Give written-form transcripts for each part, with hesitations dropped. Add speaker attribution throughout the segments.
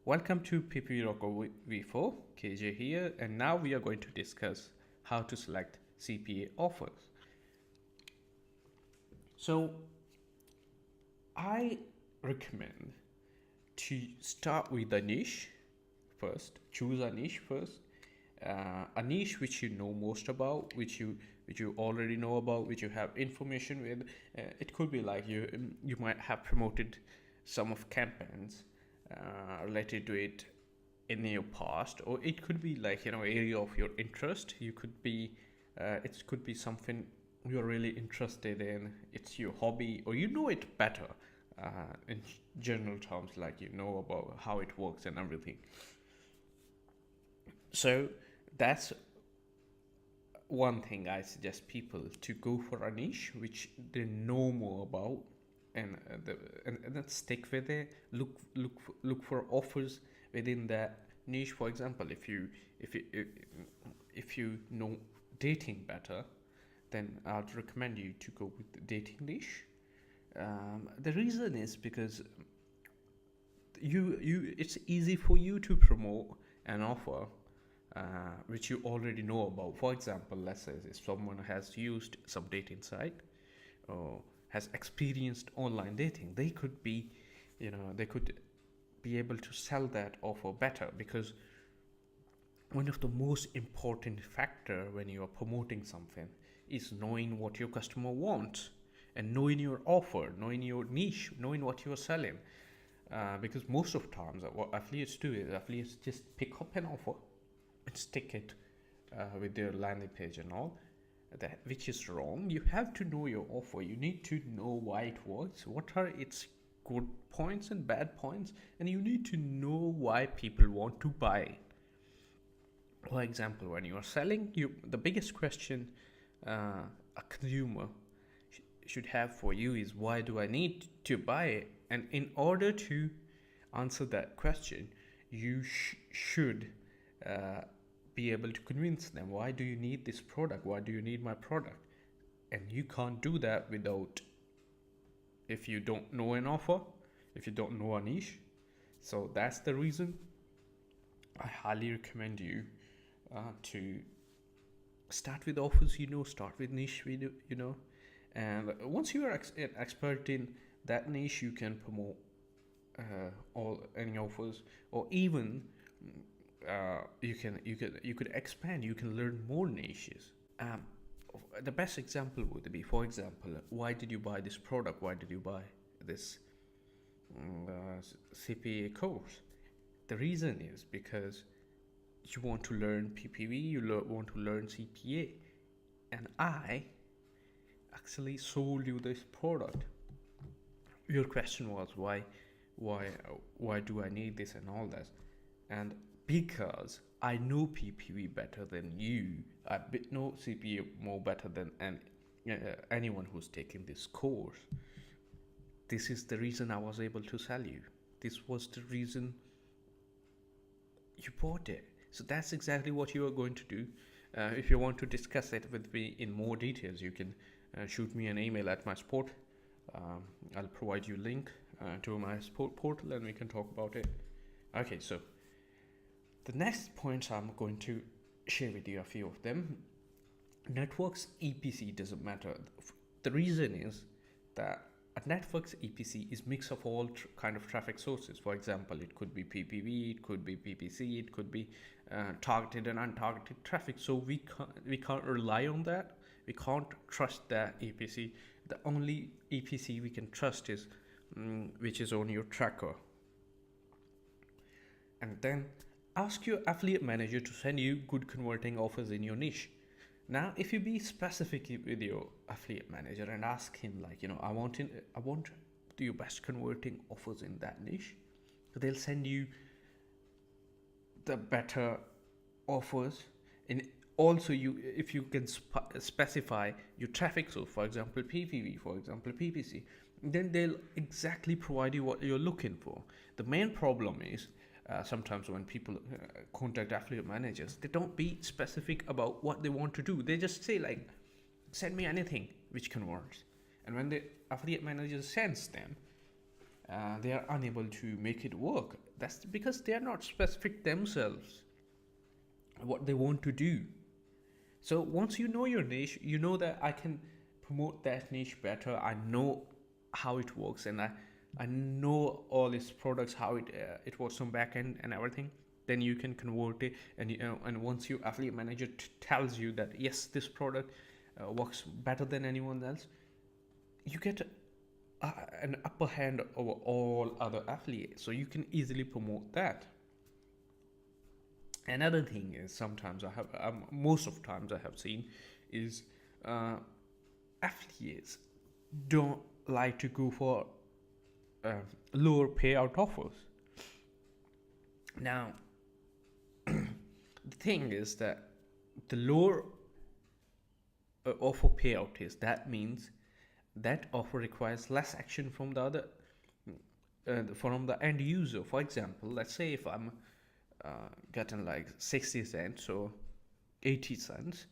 Speaker 1: Welcome to PPV ROCKER V4, KJ here, and now we are going to discuss how to select CPA offers. So, I recommend to start with a niche first. Choose a niche first, a niche which you know most about, which you already know about, which you have information with. It could be like you might have promoted some of campaigns related to it in your past, or it could be like area of your interest. You could be it could be something you're really interested in. It's your hobby, or you know it better in general terms, like you know about how it works and everything. So that's one thing I suggest people to go for a niche which they know more about, and and then stick with it. Look for offers within that niche. For example, if you know dating better, then I'd recommend you to go with the dating niche. The reason is because it's easy for you to promote an offer which you already know about. For example, let's say if someone has used some dating site or has experienced online dating, they could be able to sell that offer better, because one of the most important factor when you are promoting something is knowing what your customer wants, and knowing your offer, knowing your niche, knowing what you are selling. Because most of times what affiliates do is affiliates just pick up an offer and stick it with their landing page and all that, which is wrong. You have to know your offer. You need to know why it works, what are its good points and bad points, and you need to know why people want to buy it. For example, when you are selling, the biggest question a consumer should have for you is, why do I need to buy it? And in order to answer that question, you should be able to convince them, why do you need this product, why do you need my product? And you can't do that without, if you don't know an offer, if you don't know a niche. So that's the reason I highly recommend you to start with offers, start with niche, and once you are an expert in that niche, you can promote all any offers, or even you could expand. You can learn more niches. The best example would be, for example, why did you buy this product? Why did you buy this CPA course? The reason is because you want to learn PPV, want to learn CPA, and I actually sold you this product. Your question was, why do I need this and all that? And because I know PPV better than you, I know CPA more better than anyone who's taking this course. This is the reason I was able to sell you. This was the reason you bought it. So that's exactly what you are going to do. If you want to discuss it with me in more details, you can shoot me an email at my support. I'll provide you a link to my support portal, and we can talk about it. Okay, so the next points I'm going to share with you, a few of them. Network's EPC doesn't matter. The reason is that a network's EPC is mix of all kind of traffic sources. For example, it could be PPV, it could be PPC, it could be targeted and untargeted traffic. So we can't rely on that. We can't trust that EPC. The only EPC we can trust is which is on your tracker. And then ask your affiliate manager to send you good converting offers in your niche. Now, if you be specific with your affiliate manager and ask him, like, I want your best converting offers in that niche, they'll send you the better offers. And also, if you can specify your traffic source, for example PPV, for example PPC, then they'll exactly provide you what you're looking for. The main problem is sometimes when people contact affiliate managers, they don't be specific about what they want to do. They just say, like, send me anything which converts. And when the affiliate manager sends them, they are unable to make it work. That's because they are not specific themselves what they want to do. So once you know your niche, you know that I can promote that niche better. I know how it works, and I know all its products, how it works on back end and everything. Then you can convert it, and and once your affiliate manager tells you that yes, this product works better than anyone else, you get an upper hand over all other affiliates, so you can easily promote that. Another thing is sometimes I have most of times I have seen is uh, affiliates don't like to go for uh, lower payout offers. Now the thing is that the lower offer payout is, that means that offer requires less action from the other from the end user. For example, let's say if I'm getting like 60 cents or 80 cents,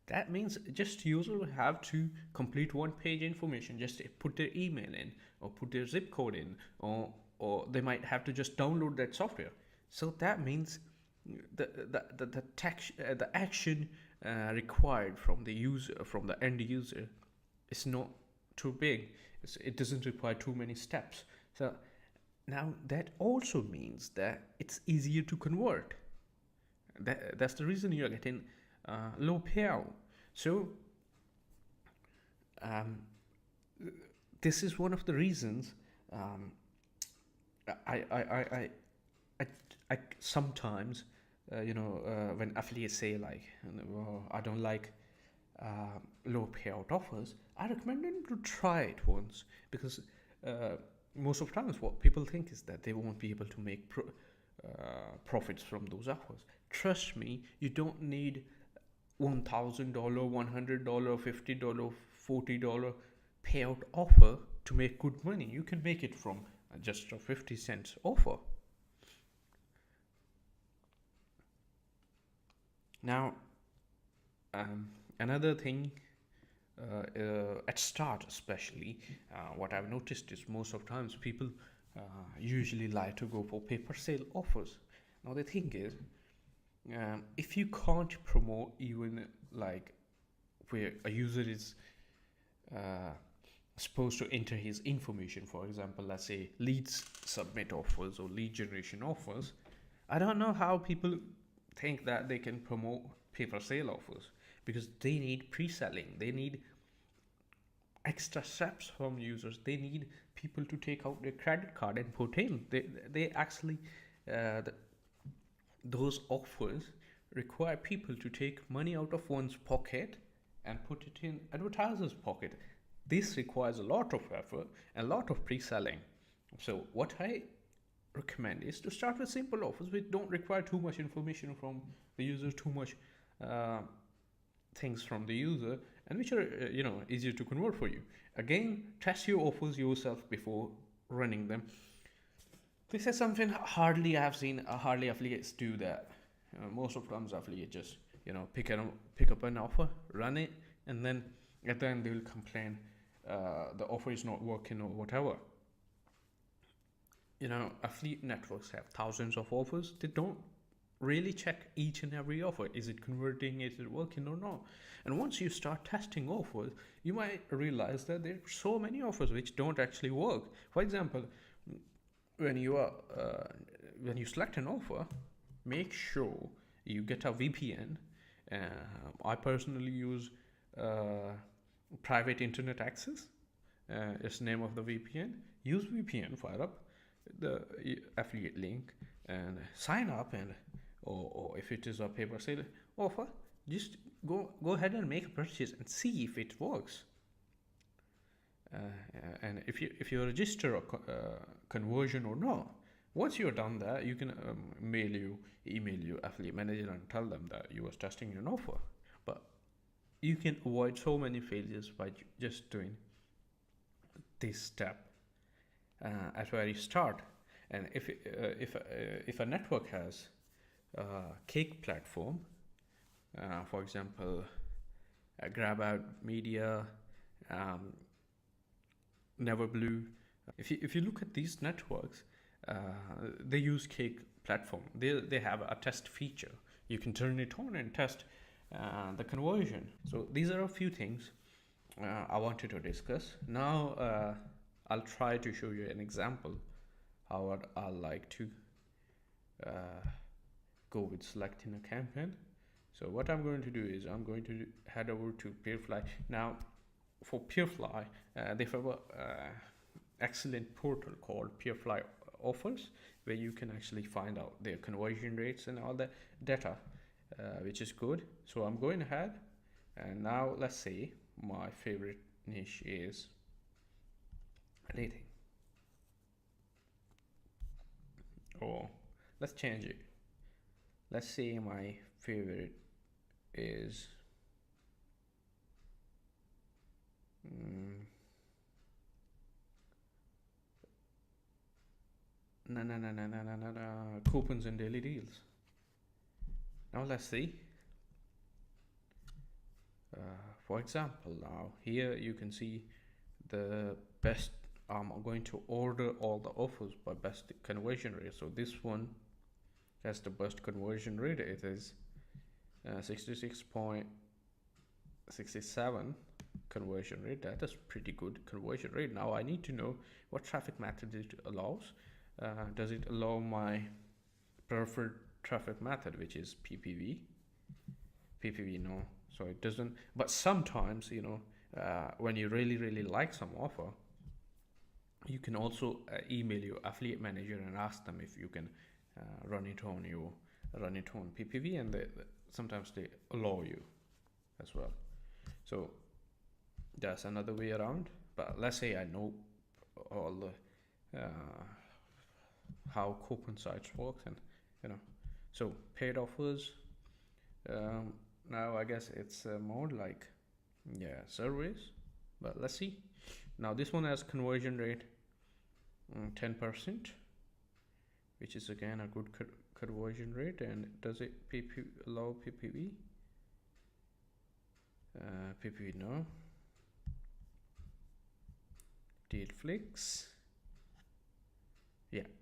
Speaker 1: that means just user will have to complete one page information, just put their email in or put their zip code in, or they might have to just download that software. So that means the action required from the user, from the end user, is not too big. It doesn't require too many steps. So now that also means that it's easier to convert. That's the reason you're getting low payout. So um, this is one of the reasons um, I, I, I, I, I sometimes when affiliates say like, I don't like low payout offers, I recommend them to try it once, because most of the times what people think is that they won't be able to make profits from those offers. Trust me, you don't need $1,000, $100, $50, $40 payout offer to make good money. You can make it from just a 50 cents offer. Now, another thing, at start especially, what I've noticed is most of times people usually like to go for paper sale offers. Now the thing is, if you can't promote even like where a user is supposed to enter his information, for example, let's say leads submit offers or lead generation offers, I don't know how people think that they can promote paper sale offers, because they need pre-selling, they need extra steps from users, they need people to take out their credit card and put in. They actually those offers require people to take money out of one's pocket and put it in advertiser's pocket. This requires a lot of effort and a lot of pre-selling. So what I recommend is to start with simple offers which don't require too much information from the user, too much things from the user, and which are easier to convert for you. Again, test your offers yourself before running them. This is something hardly I've seen hardly affiliates do that. Most of times affiliates just pick up an offer, run it, and then at the end they will complain the offer is not working or whatever. Affiliate networks have thousands of offers. They don't really check each and every offer. Is it converting? Is it working or not? And once you start testing offers, you might realize that there are so many offers which don't actually work. For example, when you select an offer, make sure you get a VPN. I personally use private internet access. It's the name of the VPN. Use VPN, fire up the affiliate link and sign up, and or if it is a paper sale offer, just go ahead and make a purchase and see if it works. And if you register a conversion or not, once you're done that, you can email you affiliate manager and tell them that you was testing an offer. But you can avoid so many failures by just doing this step at very start. And if a network has a cake platform, for example, Grab Out Media, Neverblue, If you look at these networks, they use Cake platform. They have a test feature. You can turn it on and test the conversion. So these are a few things I wanted to discuss. Now I'll try to show you an example how I like to go with selecting a campaign. So what I'm going to do is I'm going to head over to Peerfly. Now for Peerfly, they have a excellent portal called Peerfly Offers, where you can actually find out their conversion rates and all the data, which is good. So I'm going ahead, and now let's say my favorite niche is dating. Or let's change it. Let's say my favorite is coupons and daily deals. Now let's see. For example, now here you can see the best. I'm going to order all the offers by best conversion rate. So this one has the best conversion rate. It is 66.67 conversion rate. That is pretty good conversion rate. Now I need to know what traffic method it allows. Does it allow my preferred traffic method, which is PPV? PPV, no. So it doesn't. But sometimes, when you really like some offer, you can also email your affiliate manager and ask them if you can run it on PPV, and sometimes they allow you as well. So that's another way around. But let's say I know all the how coupon sites work, and so paid offers. Now I guess it's more like surveys, but let's see. Now this one has conversion rate 10%, which is again a good conversion rate. And does it allow PPV? PPV, no. Dealflix,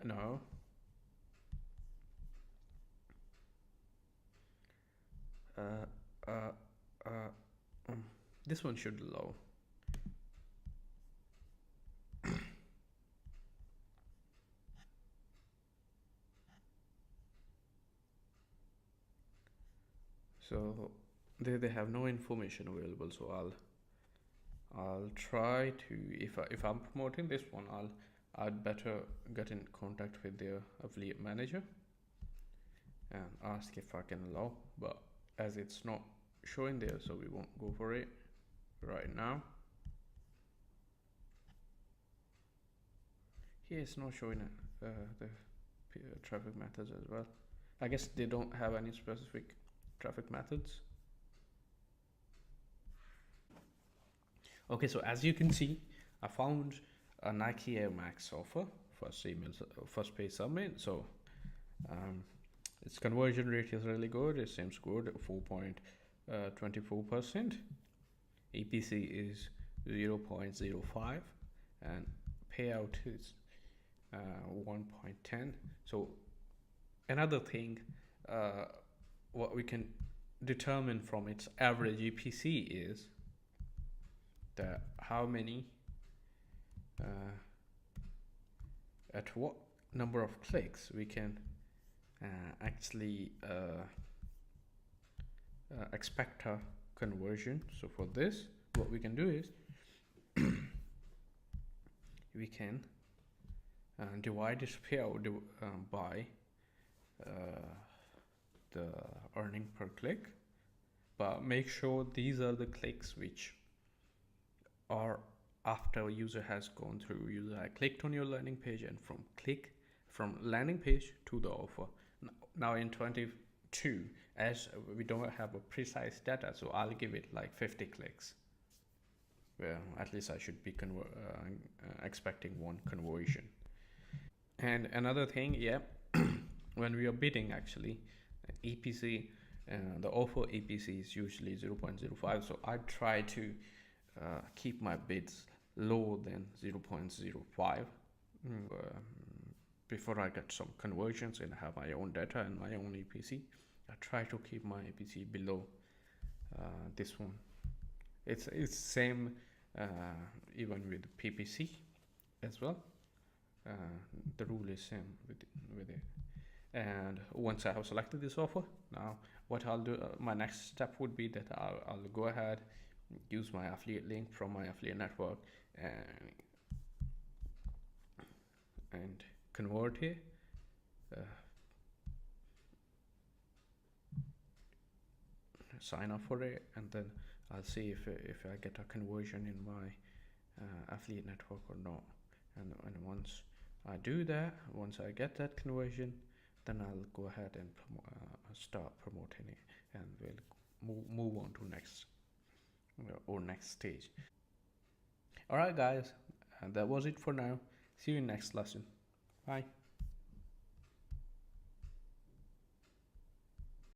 Speaker 1: no. This one should allow. So they have no information available. So I'll try to, if I'm promoting this one, I'd better get in contact with their affiliate manager and ask if I can allow. But as it's not showing there, so we won't go for it right now. Here it's not showing the traffic methods as well. I guess they don't have any specific traffic methods. Okay, so as you can see, I found a Nike Air Max offer first page summit. So its conversion rate is really good. It seems good, 4.24%. EPC is 0.05, and payout is 1.10. So another thing, what we can determine from its average EPC is that how many at what number of clicks we can actually expect a conversion. So for this, what we can do is we can divide this payout by the earning per click, but make sure these are the clicks which are after user has gone through. User has clicked on your landing page, and from landing page to the offer. Now in 22, as we don't have a precise data, so I'll give it like 50 clicks. Well, at least I should be expecting one conversion. And another thing, when we are bidding, actually, EPC, the offer EPC is usually 0.05. So I try to keep my bids lower than 0.05. Before I get some conversions and have my own data and my own EPC, I try to keep my EPC below this one. It's same even with PPC as well. The rule is same with it. And once I have selected this offer, now what I'll do, my next step would be that I'll go ahead, use my affiliate link from my affiliate network, and convert here. Sign up for it, and then I'll see if I get a conversion in my affiliate network or not. And once I do that, once I get that conversion, then I'll go ahead and start promoting it, and we'll move on to next stage. All right, guys, and that was it for now. See you in next lesson. Bye.